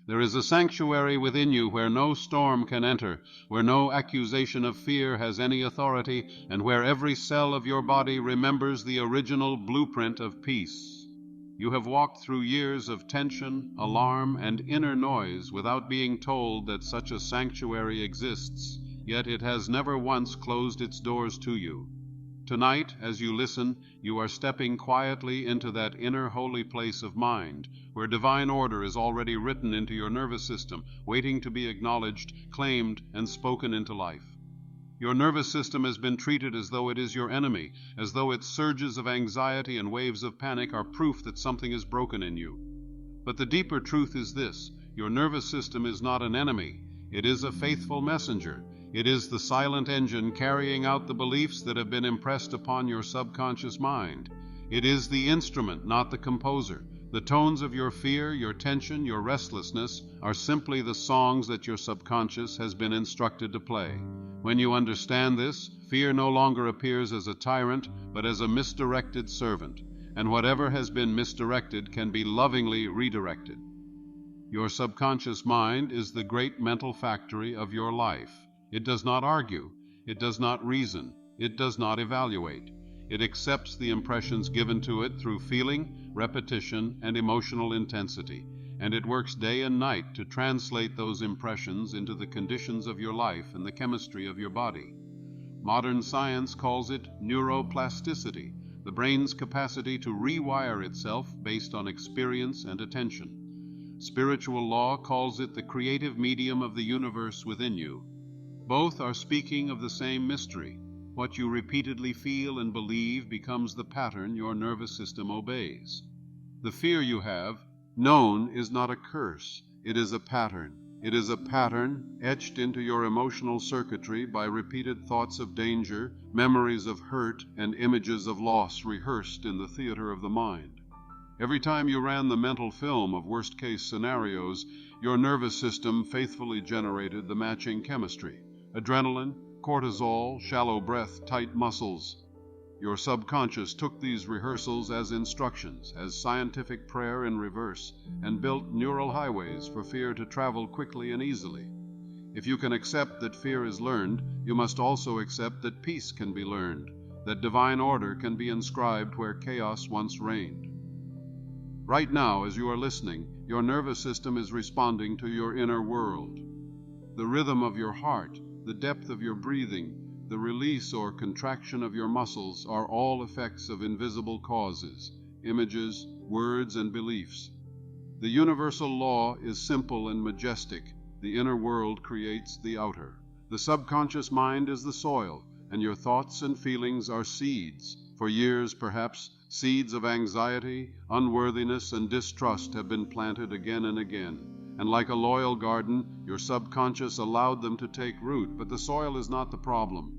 There is a sanctuary within you where no storm can enter, where no accusation of fear has any authority, and where every cell of your body remembers the original blueprint of peace. You have walked through years of tension, alarm, and inner noise without being told that such a sanctuary exists, yet it has never once closed its doors to you. Tonight, as you listen, you are stepping quietly into that inner holy place of mind, where divine order is already written into your nervous system, waiting to be acknowledged, claimed, and spoken into life. Your nervous system has been treated as though it is your enemy, as though its surges of anxiety and waves of panic are proof that something is broken in you. But the deeper truth is this: your nervous system is not an enemy. It is a faithful messenger. It is the silent engine carrying out the beliefs that have been impressed upon your subconscious mind. It is the instrument, not the composer. The tones of your fear, your tension, your restlessness are simply the songs that your subconscious has been instructed to play. When you understand this, fear no longer appears as a tyrant, but as a misdirected servant, and whatever has been misdirected can be lovingly redirected. Your subconscious mind is the great mental factory of your life. It does not argue, it does not reason, it does not evaluate. It accepts the impressions given to it through feeling, repetition, and emotional intensity, and it works day and night to translate those impressions into the conditions of your life and the chemistry of your body. Modern science calls it neuroplasticity, the brain's capacity to rewire itself based on experience and attention. Spiritual law calls it the creative medium of the universe within you. Both are speaking of the same mystery. What you repeatedly feel and believe becomes the pattern your nervous system obeys. The fear you have known is not a curse. It is a pattern. It is a pattern etched into your emotional circuitry by repeated thoughts of danger, memories of hurt, and images of loss rehearsed in the theater of the mind. Every time you ran the mental film of worst-case scenarios, your nervous system faithfully generated the matching chemistry: adrenaline, cortisol, shallow breath, tight muscles. Your subconscious took these rehearsals as instructions, as scientific prayer in reverse, and built neural highways for fear to travel quickly and easily. If you can accept that fear is learned, you must also accept that peace can be learned, that divine order can be inscribed where chaos once reigned. Right now, as you are listening, your nervous system is responding to your inner world. The rhythm of your heart, the depth of your breathing, the release or contraction of your muscles are all effects of invisible causes, images, words, and beliefs. The universal law is simple and majestic. The inner world creates the outer. The subconscious mind is the soil, and your thoughts and feelings are seeds. For years, perhaps, seeds of anxiety, unworthiness, and distrust have been planted again and again. And like a loyal garden, your subconscious allowed them to take root, but the soil is not the problem.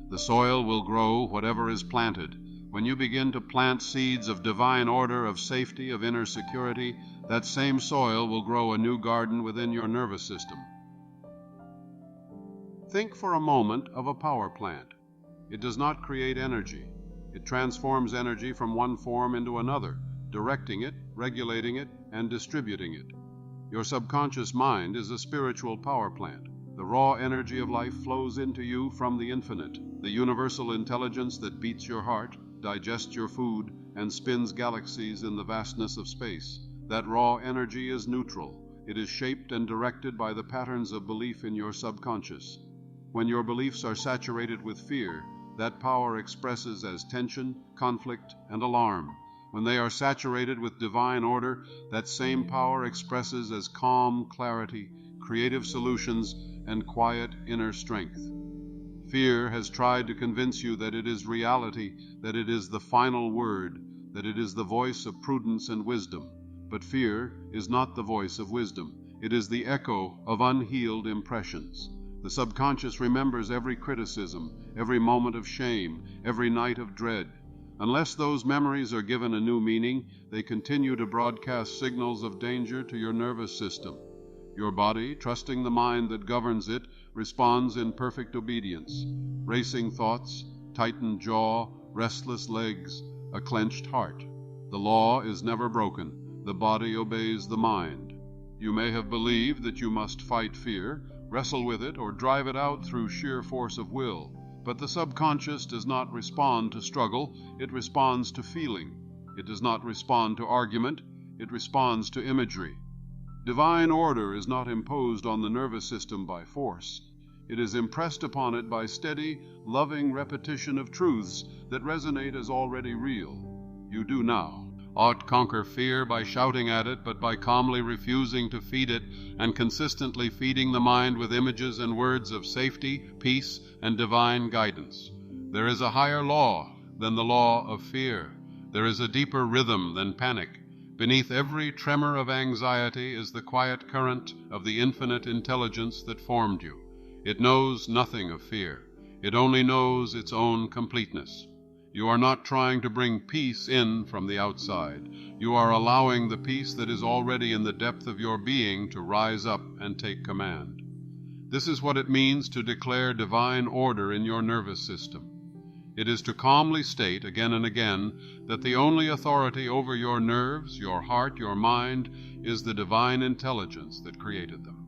The soil will grow whatever is planted. When you begin to plant seeds of divine order, of safety, of inner security, that same soil will grow a new garden within your nervous system. Think for a moment of a power plant. It does not create energy. It transforms energy from one form into another, directing it, regulating it, and distributing it. Your subconscious mind is a spiritual power plant. The raw energy of life flows into you from the infinite, the universal intelligence that beats your heart, digests your food, and spins galaxies in the vastness of space. That raw energy is neutral. It is shaped and directed by the patterns of belief in your subconscious. When your beliefs are saturated with fear, that power expresses as tension, conflict, and alarm. When they are saturated with divine order, that same power expresses as calm, clarity, creative solutions, and quiet inner strength. Fear has tried to convince you that it is reality, that it is the final word, that it is the voice of prudence and wisdom. But fear is not the voice of wisdom. It is the echo of unhealed impressions. The subconscious remembers every criticism, every moment of shame, every night of dread. Unless those memories are given a new meaning, they continue to broadcast signals of danger to your nervous system. Your body, trusting the mind that governs it, responds in perfect obedience. Racing thoughts, tightened jaw, restless legs, a clenched heart. The law is never broken. The body obeys the mind. You may have believed that you must fight fear, wrestle with it, or drive it out through sheer force of will. But the subconscious does not respond to struggle, it responds to feeling. It does not respond to argument, it responds to imagery. Divine order is not imposed on the nervous system by force. It is impressed upon it by steady, loving repetition of truths that resonate as already real. You do now. Ought conquer fear by shouting at it, but by calmly refusing to feed it and consistently feeding the mind with images and words of safety, peace, and divine guidance. There is a higher law than the law of fear. There is a deeper rhythm than panic. Beneath every tremor of anxiety is the quiet current of the infinite intelligence that formed you. It knows nothing of fear. It only knows its own completeness. You are not trying to bring peace in from the outside. You are allowing the peace that is already in the depth of your being to rise up and take command. This is what it means to declare divine order in your nervous system. It is to calmly state again and again that the only authority over your nerves, your heart, your mind is the divine intelligence that created them.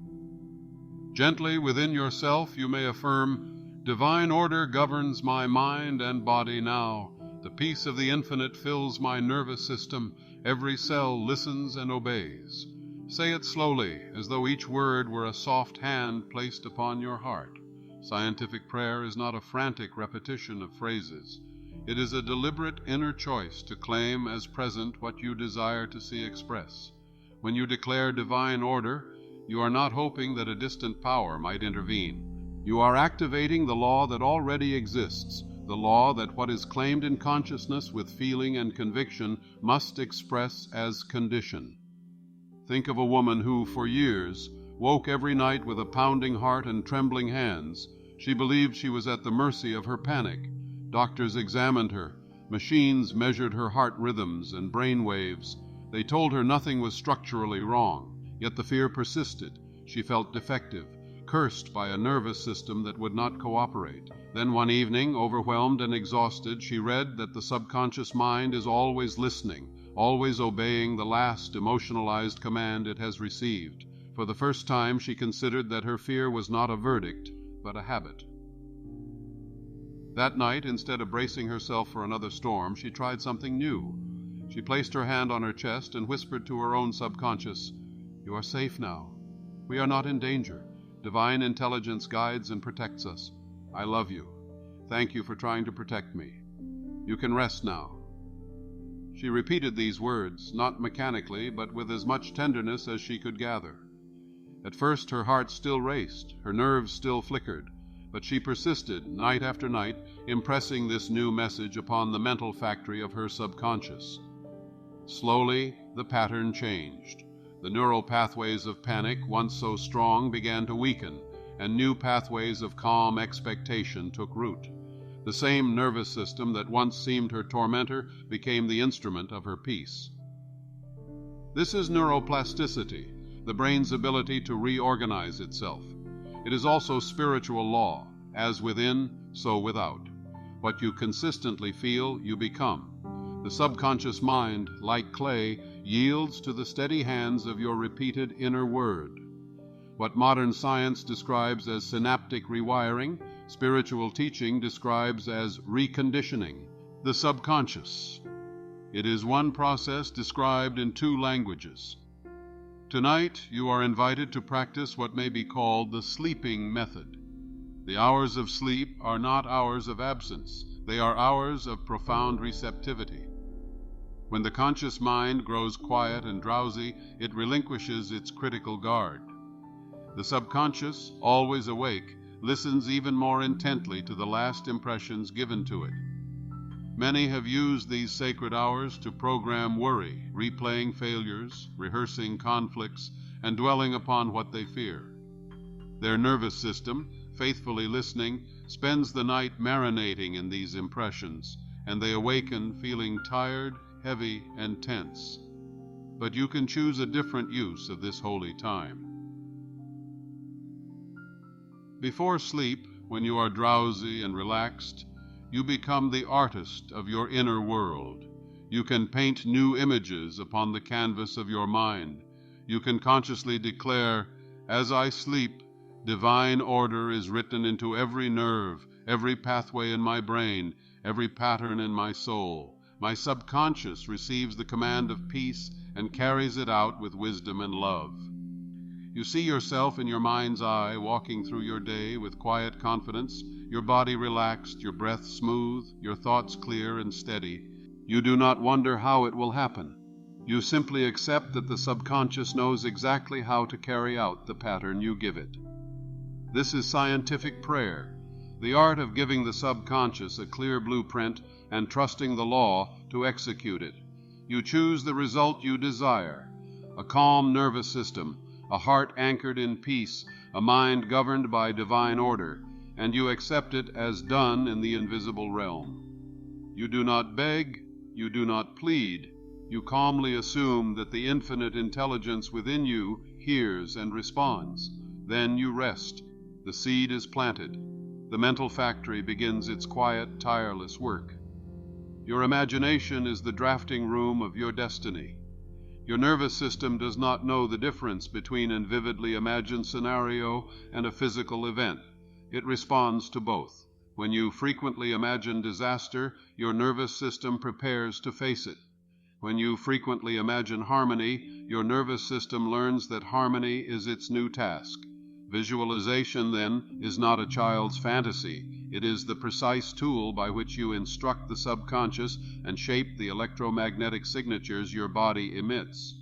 Gently within yourself you may affirm, "Divine order governs my mind and body now. The peace of the infinite fills my nervous system. Every cell listens and obeys." Say it slowly, as though each word were a soft hand placed upon your heart. Scientific prayer is not a frantic repetition of phrases. It is a deliberate inner choice to claim as present what you desire to see express. When you declare divine order, you are not hoping that a distant power might intervene. You are activating the law that already exists, the law that what is claimed in consciousness with feeling and conviction must express as condition. Think of a woman who, for years, woke every night with a pounding heart and trembling hands. She believed she was at the mercy of her panic. Doctors examined her. Machines measured her heart rhythms and brain waves. They told her nothing was structurally wrong, yet the fear persisted. She felt defective, cursed by a nervous system that would not cooperate. Then one evening, overwhelmed and exhausted, she read that the subconscious mind is always listening, always obeying the last emotionalized command it has received. For the first time, she considered that her fear was not a verdict, but a habit. That night, instead of bracing herself for another storm, she tried something new. She placed her hand on her chest and whispered to her own subconscious, "You are safe now. We are not in danger. Divine intelligence guides and protects us. I love you. Thank you for trying to protect me. You can rest now." She repeated these words, not mechanically, but with as much tenderness as she could gather. At first her heart still raced, her nerves still flickered, but she persisted, night after night, impressing this new message upon the mental factory of her subconscious. Slowly, the pattern changed. The neural pathways of panic, once so strong, began to weaken, and new pathways of calm expectation took root. The same nervous system that once seemed her tormentor became the instrument of her peace. This is neuroplasticity, the brain's ability to reorganize itself. It is also spiritual law, as within, so without. What you consistently feel, you become. The subconscious mind, like clay, yields to the steady hands of your repeated inner word. What modern science describes as synaptic rewiring, spiritual teaching describes as reconditioning the subconscious. It is one process described in two languages. Tonight, you are invited to practice what may be called the sleeping method. The hours of sleep are not hours of absence. They are hours of profound receptivity. When the conscious mind grows quiet and drowsy, it relinquishes its critical guard. The subconscious, always awake, listens even more intently to the last impressions given to it. Many have used these sacred hours to program worry, replaying failures, rehearsing conflicts, and dwelling upon what they fear. Their nervous system, faithfully listening, spends the night marinating in these impressions, and they awaken feeling tired, heavy, and tense. But you can choose a different use of this holy time. Before sleep, when you are drowsy and relaxed, you become the artist of your inner world. You can paint new images upon the canvas of your mind. You can consciously declare, "As I sleep, divine order is written into every nerve, every pathway in my brain, every pattern in my soul. My subconscious receives the command of peace and carries it out with wisdom and love." You see yourself in your mind's eye walking through your day with quiet confidence, your body relaxed, your breath smooth, your thoughts clear and steady. You do not wonder how it will happen. You simply accept that the subconscious knows exactly how to carry out the pattern you give it. This is scientific prayer, the art of giving the subconscious a clear blueprint and trusting the law to execute it. You choose the result you desire: a calm nervous system, a heart anchored in peace, a mind governed by divine order, and you accept it as done in the invisible realm. You do not beg, you do not plead. You calmly assume that the infinite intelligence within you hears and responds. Then you rest. The seed is planted. The mental factory begins its quiet, tireless work. Your imagination is the drafting room of your destiny. Your nervous system does not know the difference between a vividly imagined scenario and a physical event. It responds to both. When you frequently imagine disaster, your nervous system prepares to face it. When you frequently imagine harmony, your nervous system learns that harmony is its new task. Visualization, then, is not a child's fantasy. It is the precise tool by which you instruct the subconscious and shape the electromagnetic signatures your body emits.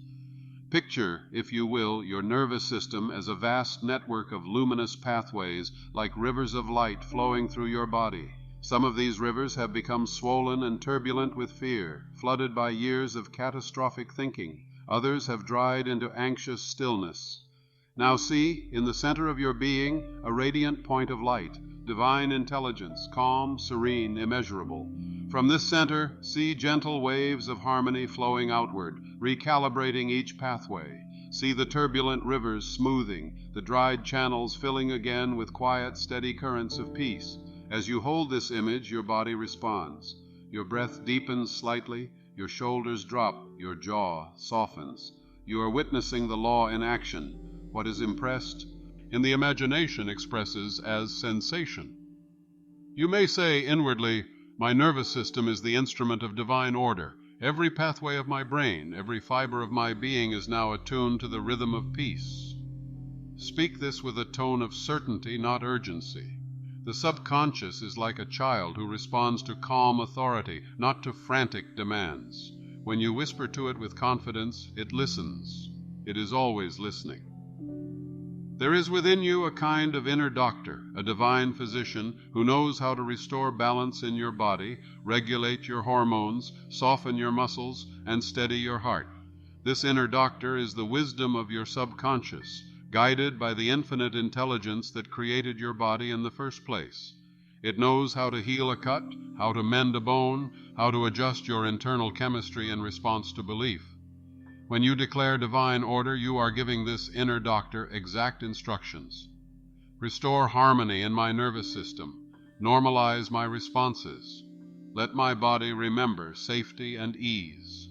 Picture, if you will, your nervous system as a vast network of luminous pathways like rivers of light flowing through your body. Some of these rivers have become swollen and turbulent with fear, flooded by years of catastrophic thinking. Others have dried into anxious stillness. Now see, in the center of your being, a radiant point of light, divine intelligence, calm, serene, immeasurable. From this center, see gentle waves of harmony flowing outward, recalibrating each pathway. See the turbulent rivers smoothing, the dried channels filling again with quiet, steady currents of peace. As you hold this image, your body responds. Your breath deepens slightly, your shoulders drop, your jaw softens. You are witnessing the law in action. What is impressed in the imagination expresses as sensation. You may say inwardly, "My nervous system is the instrument of divine order. Every pathway of my brain, every fiber of my being is now attuned to the rhythm of peace." Speak this with a tone of certainty, not urgency. The subconscious is like a child who responds to calm authority, not to frantic demands. When you whisper to it with confidence, it listens. It is always listening. There is within you a kind of inner doctor, a divine physician who knows how to restore balance in your body, regulate your hormones, soften your muscles, and steady your heart. This inner doctor is the wisdom of your subconscious, guided by the infinite intelligence that created your body in the first place. It knows how to heal a cut, how to mend a bone, how to adjust your internal chemistry in response to belief. When you declare divine order, you are giving this inner doctor exact instructions. Restore harmony in my nervous system. Normalize my responses. Let my body remember safety and ease.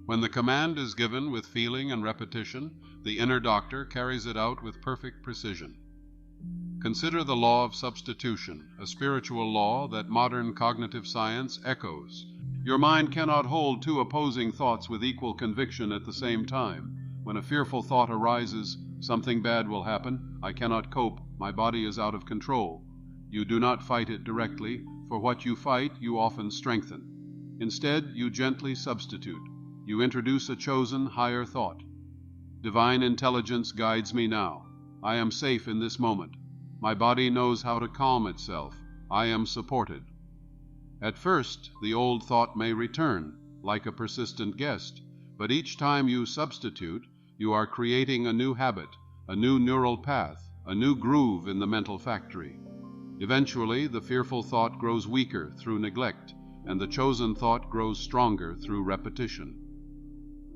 When the command is given with feeling and repetition, the inner doctor carries it out with perfect precision. Consider the law of substitution, a spiritual law that modern cognitive science echoes. Your mind cannot hold two opposing thoughts with equal conviction at the same time. When a fearful thought arises, "Something bad will happen, I cannot cope, my body is out of control," you do not fight it directly, for what you fight you often strengthen. Instead, you gently substitute. You introduce a chosen higher thought. Divine intelligence guides me now. I am safe in this moment. My body knows how to calm itself. I am supported. At first, the old thought may return, like a persistent guest, but each time you substitute, you are creating a new habit, a new neural path, a new groove in the mental factory. Eventually, the fearful thought grows weaker through neglect, and the chosen thought grows stronger through repetition.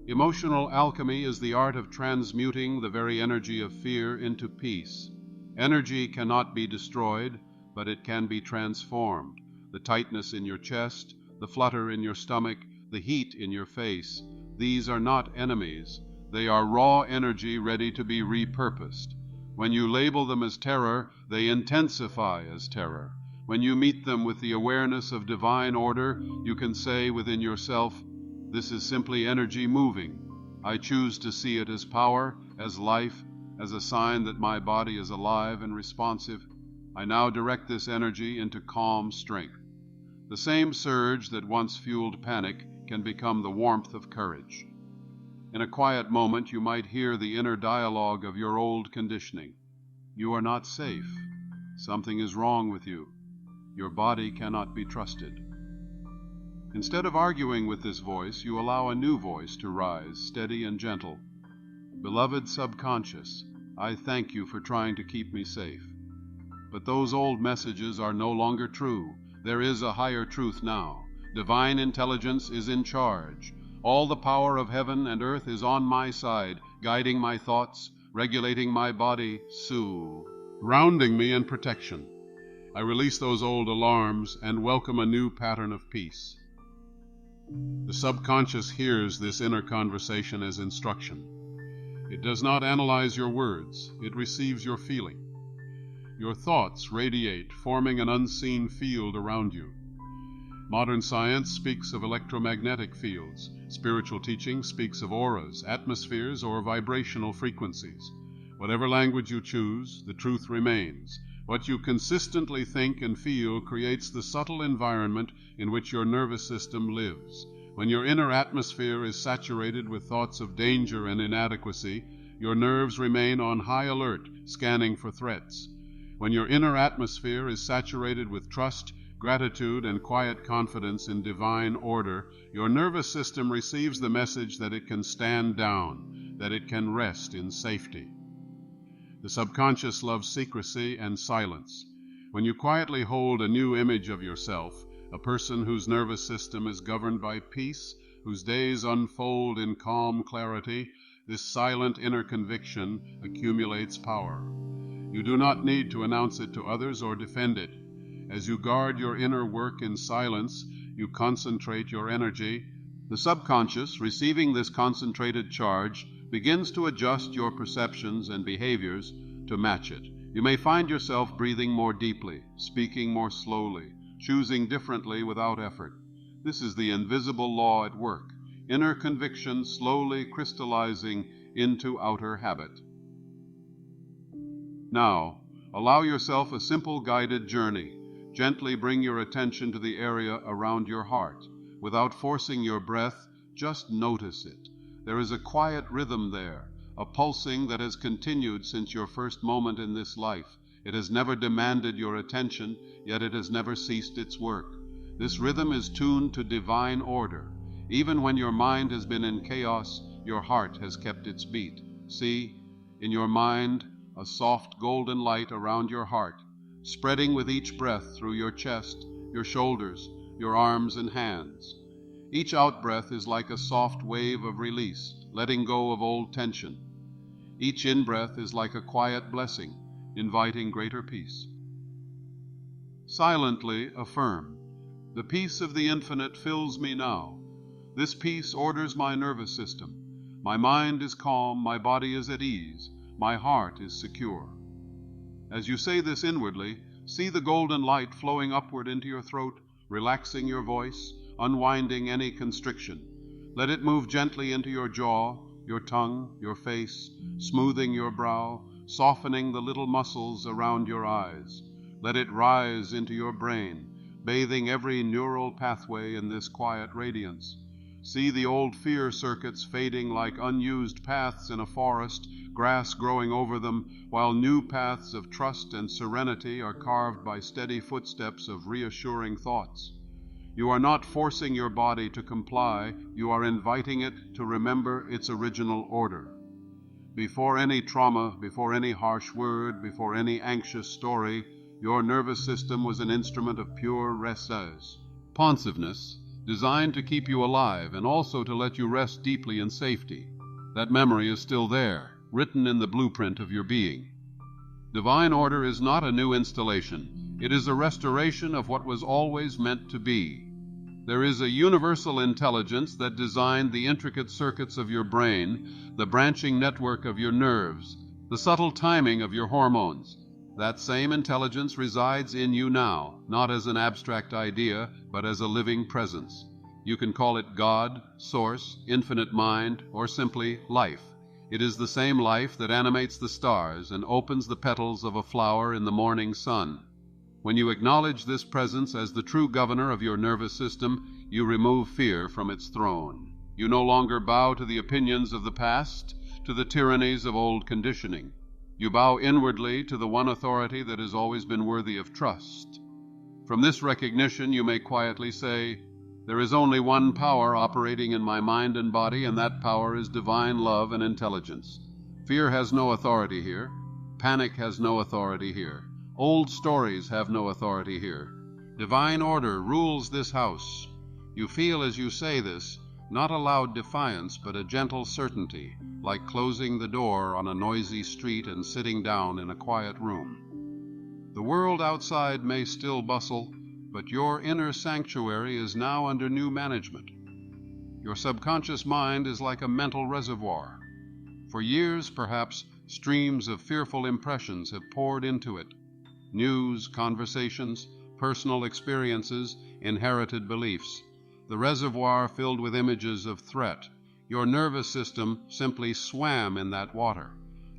Emotional alchemy is the art of transmuting the very energy of fear into peace. Energy cannot be destroyed, but it can be transformed. The tightness in your chest, the flutter in your stomach, the heat in your face, these are not enemies. They are raw energy ready to be repurposed. When you label them as terror, they intensify as terror. When you meet them with the awareness of divine order, you can say within yourself, "This is simply energy moving. I choose to see it as power, as life, as a sign that my body is alive and responsive. I now direct this energy into calm strength." The same surge that once fueled panic can become the warmth of courage. In a quiet moment, you might hear the inner dialogue of your old conditioning. "You are not safe. Something is wrong with you. Your body cannot be trusted." Instead of arguing with this voice, you allow a new voice to rise, steady and gentle. "Beloved subconscious, I thank you for trying to keep me safe. But those old messages are no longer true. There is a higher truth now. Divine intelligence is in charge. All the power of heaven and earth is on my side, guiding my thoughts, regulating my body, surrounding me in protection. I release those old alarms and welcome a new pattern of peace." The subconscious hears this inner conversation as instruction. It does not analyze your words, it receives your feeling. Your thoughts radiate, forming an unseen field around you. Modern science speaks of electromagnetic fields. Spiritual teaching speaks of auras, atmospheres, or vibrational frequencies. Whatever language you choose, the truth remains. What you consistently think and feel creates the subtle environment in which your nervous system lives. When your inner atmosphere is saturated with thoughts of danger and inadequacy, your nerves remain on high alert, scanning for threats. When your inner atmosphere is saturated with trust, gratitude, and quiet confidence in divine order, your nervous system receives the message that it can stand down, that it can rest in safety. The subconscious loves secrecy and silence. When you quietly hold a new image of yourself, a person whose nervous system is governed by peace, whose days unfold in calm clarity, this silent inner conviction accumulates power. You do not need to announce it to others or defend it. As you guard your inner work in silence, you concentrate your energy. The subconscious, receiving this concentrated charge, begins to adjust your perceptions and behaviors to match it. You may find yourself breathing more deeply, speaking more slowly, choosing differently without effort. This is the invisible law at work, inner conviction slowly crystallizing into outer habit. Now, allow yourself a simple guided journey. Gently bring your attention to the area around your heart. Without forcing your breath, just notice it. There is a quiet rhythm there, a pulsing that has continued since your first moment in this life. It has never demanded your attention, yet it has never ceased its work. This rhythm is tuned to divine order. Even when your mind has been in chaos, your heart has kept its beat. See, in your mind, a soft golden light around your heart, spreading with each breath through your chest, your shoulders, your arms and hands. Each out-breath is like a soft wave of release, letting go of old tension. Each in-breath is like a quiet blessing, inviting greater peace. Silently affirm, "The peace of the infinite fills me now. This peace orders my nervous system. My mind is calm, my body is at ease, my heart is secure." As you say this inwardly, see the golden light flowing upward into your throat, relaxing your voice, unwinding any constriction. Let it move gently into your jaw, your tongue, your face, smoothing your brow, softening the little muscles around your eyes. Let it rise into your brain, bathing every neural pathway in this quiet radiance. See the old fear circuits fading like unused paths in a forest, grass growing over them, while new paths of trust and serenity are carved by steady footsteps of reassuring thoughts. You are not forcing your body to comply, you are inviting it to remember its original order. Before any trauma, before any harsh word, before any anxious story, your nervous system was an instrument of pure responsiveness, designed to keep you alive and also to let you rest deeply in safety. That memory is still there, written in the blueprint of your being. Divine order is not a new installation. It is a restoration of what was always meant to be. There is a universal intelligence that designed the intricate circuits of your brain, the branching network of your nerves, the subtle timing of your hormones. That same intelligence resides in you now, not as an abstract idea, but as a living presence. You can call it God, Source, Infinite Mind, or simply life. It is the same life that animates the stars and opens the petals of a flower in the morning sun. When you acknowledge this presence as the true governor of your nervous system, you remove fear from its throne. You no longer bow to the opinions of the past, to the tyrannies of old conditioning. You bow inwardly to the one authority that has always been worthy of trust. From this recognition, you may quietly say, "There is only one power operating in my mind and body, and that power is divine love and intelligence. Fear has no authority here. Panic has no authority here. Old stories have no authority here. Divine order rules this house." You feel as you say this, not a loud defiance, but a gentle certainty, like closing the door on a noisy street and sitting down in a quiet room. The world outside may still bustle, but your inner sanctuary is now under new management. Your subconscious mind is like a mental reservoir. For years, perhaps, streams of fearful impressions have poured into it. News, conversations, personal experiences, inherited beliefs. The reservoir filled with images of threat. Your nervous system simply swam in that water.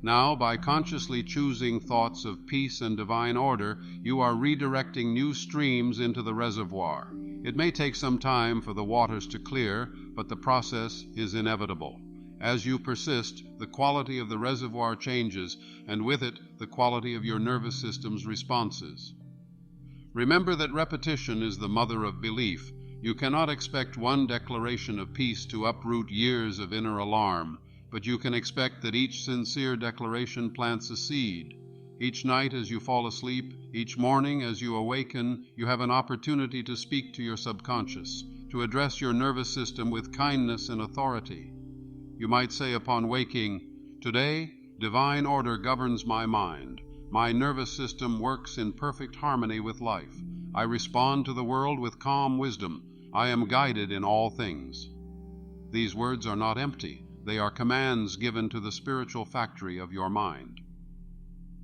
Now, by consciously choosing thoughts of peace and divine order, you are redirecting new streams into the reservoir. It may take some time for the waters to clear, but the process is inevitable. As you persist, the quality of the reservoir changes, and with it, the quality of your nervous system's responses. Remember that repetition is the mother of belief. You cannot expect one declaration of peace to uproot years of inner alarm, but you can expect that each sincere declaration plants a seed. Each night as you fall asleep, each morning as you awaken, you have an opportunity to speak to your subconscious, to address your nervous system with kindness and authority. You might say upon waking, "Today, divine order governs my mind. My nervous system works in perfect harmony with life. I respond to the world with calm wisdom. I am guided in all things." These words are not empty. They are commands given to the spiritual factory of your mind.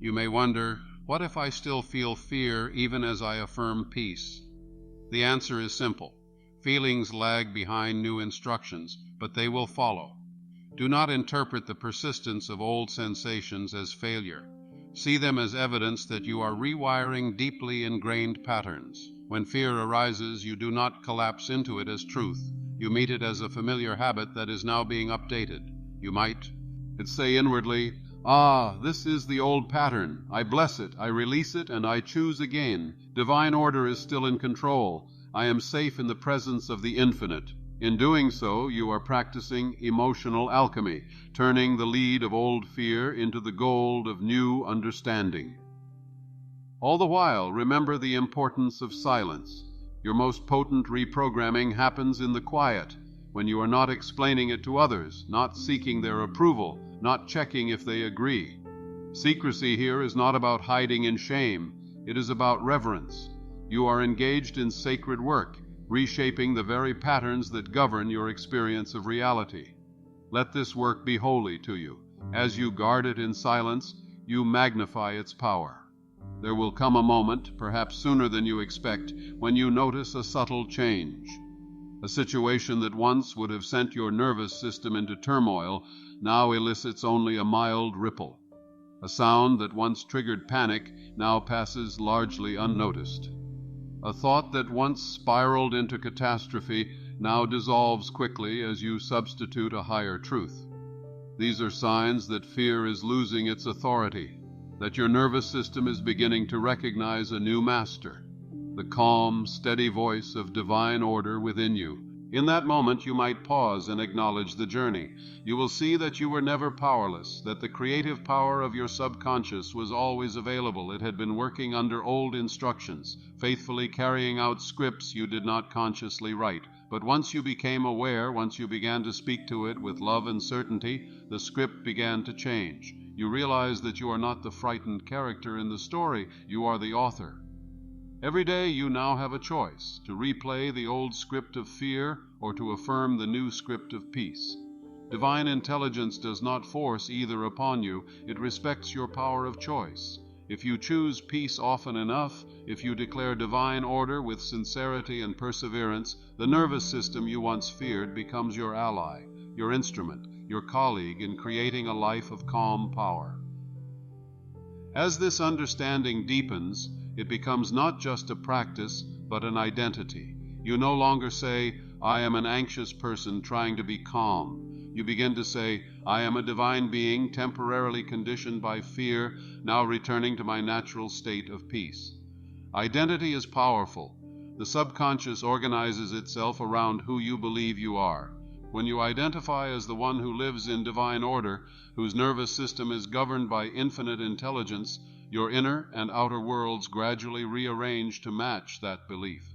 You may wonder, what if I still feel fear even as I affirm peace? The answer is simple. Feelings lag behind new instructions, but they will follow. Do not interpret the persistence of old sensations as failure. See them as evidence that you are rewiring deeply ingrained patterns. When fear arises, you do not collapse into it as truth. You meet it as a familiar habit that is now being updated. You might say inwardly, "Ah, this is the old pattern. I bless it, I release it, and I choose again. Divine order is still in control. I am safe in the presence of the infinite." In doing so, you are practicing emotional alchemy, turning the lead of old fear into the gold of new understanding. All the while, remember the importance of silence. Your most potent reprogramming happens in the quiet, when you are not explaining it to others, not seeking their approval, not checking if they agree. Secrecy here is not about hiding in shame. It is about reverence. You are engaged in sacred work, reshaping the very patterns that govern your experience of reality. Let this work be holy to you. As you guard it in silence, you magnify its power. There will come a moment, perhaps sooner than you expect, when you notice a subtle change. A situation that once would have sent your nervous system into turmoil now elicits only a mild ripple. A sound that once triggered panic now passes largely unnoticed. A thought that once spiraled into catastrophe now dissolves quickly as you substitute a higher truth. These are signs that fear is losing its authority, that your nervous system is beginning to recognize a new master, the calm, steady voice of divine order within you. In that moment, you might pause and acknowledge the journey. You will see that you were never powerless, that the creative power of your subconscious was always available. It had been working under old instructions, faithfully carrying out scripts you did not consciously write. But once you became aware, once you began to speak to it with love and certainty, the script began to change. You realize that you are not the frightened character in the story, you are the author. Every day you now have a choice to replay the old script of fear or to affirm the new script of peace. Divine intelligence does not force either upon you, it respects your power of choice. If you choose peace often enough, if you declare divine order with sincerity and perseverance, the nervous system you once feared becomes your ally, your instrument, your colleague in creating a life of calm power. As this understanding deepens, it becomes not just a practice, but an identity. You no longer say, "I am an anxious person trying to be calm." You begin to say, "I am a divine being temporarily conditioned by fear, now returning to my natural state of peace." Identity is powerful. The subconscious organizes itself around who you believe you are. When you identify as the one who lives in divine order, whose nervous system is governed by infinite intelligence, your inner and outer worlds gradually rearrange to match that belief.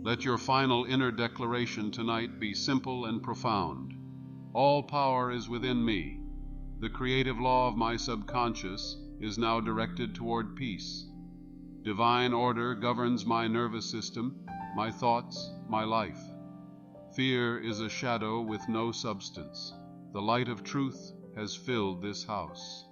Let your final inner declaration tonight be simple and profound. All power is within me. The creative law of my subconscious is now directed toward peace. Divine order governs my nervous system, my thoughts, my life. Fear is a shadow with no substance. The light of truth has filled this house.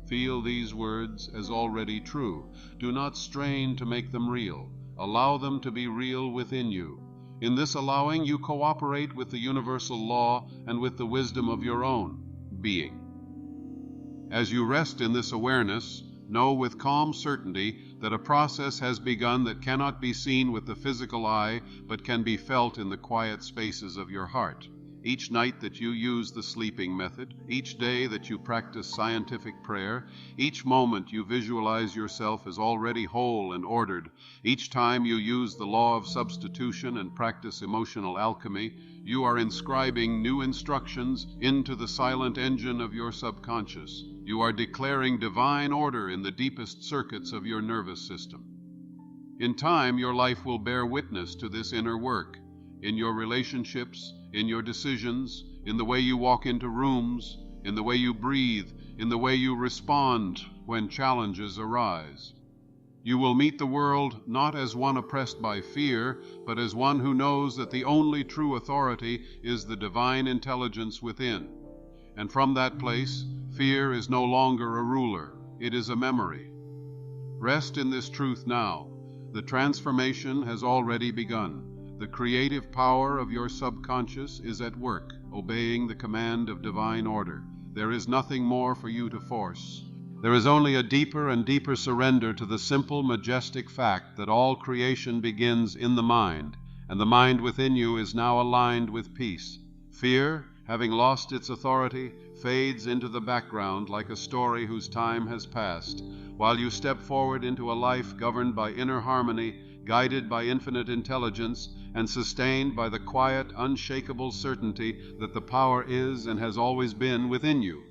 Feel these words as already true. Do not strain to make them real. Allow them to be real within you. In this allowing, you cooperate with the universal law and with the wisdom of your own being. As you rest in this awareness, know with calm certainty that a process has begun that cannot be seen with the physical eye, but can be felt in the quiet spaces of your heart. Each night that you use the sleeping method, each day that you practice scientific prayer, each moment you visualize yourself as already whole and ordered, each time you use the law of substitution and practice emotional alchemy, you are inscribing new instructions into the silent engine of your subconscious. You are declaring divine order in the deepest circuits of your nervous system. In time, your life will bear witness to this inner work, in your relationships, in your decisions, in the way you walk into rooms, in the way you breathe, in the way you respond when challenges arise. You will meet the world not as one oppressed by fear, but as one who knows that the only true authority is the divine intelligence within. And from that place, fear is no longer a ruler, it is a memory. Rest in this truth now. The transformation has already begun. The creative power of your subconscious is at work, obeying the command of divine order. There is nothing more for you to force. There is only a deeper and deeper surrender to the simple, majestic fact that all creation begins in the mind, and the mind within you is now aligned with peace. Fear, having lost its authority, fades into the background like a story whose time has passed, while you step forward into a life governed by inner harmony, guided by infinite intelligence, and sustained by the quiet, unshakable certainty that the power is and has always been within you.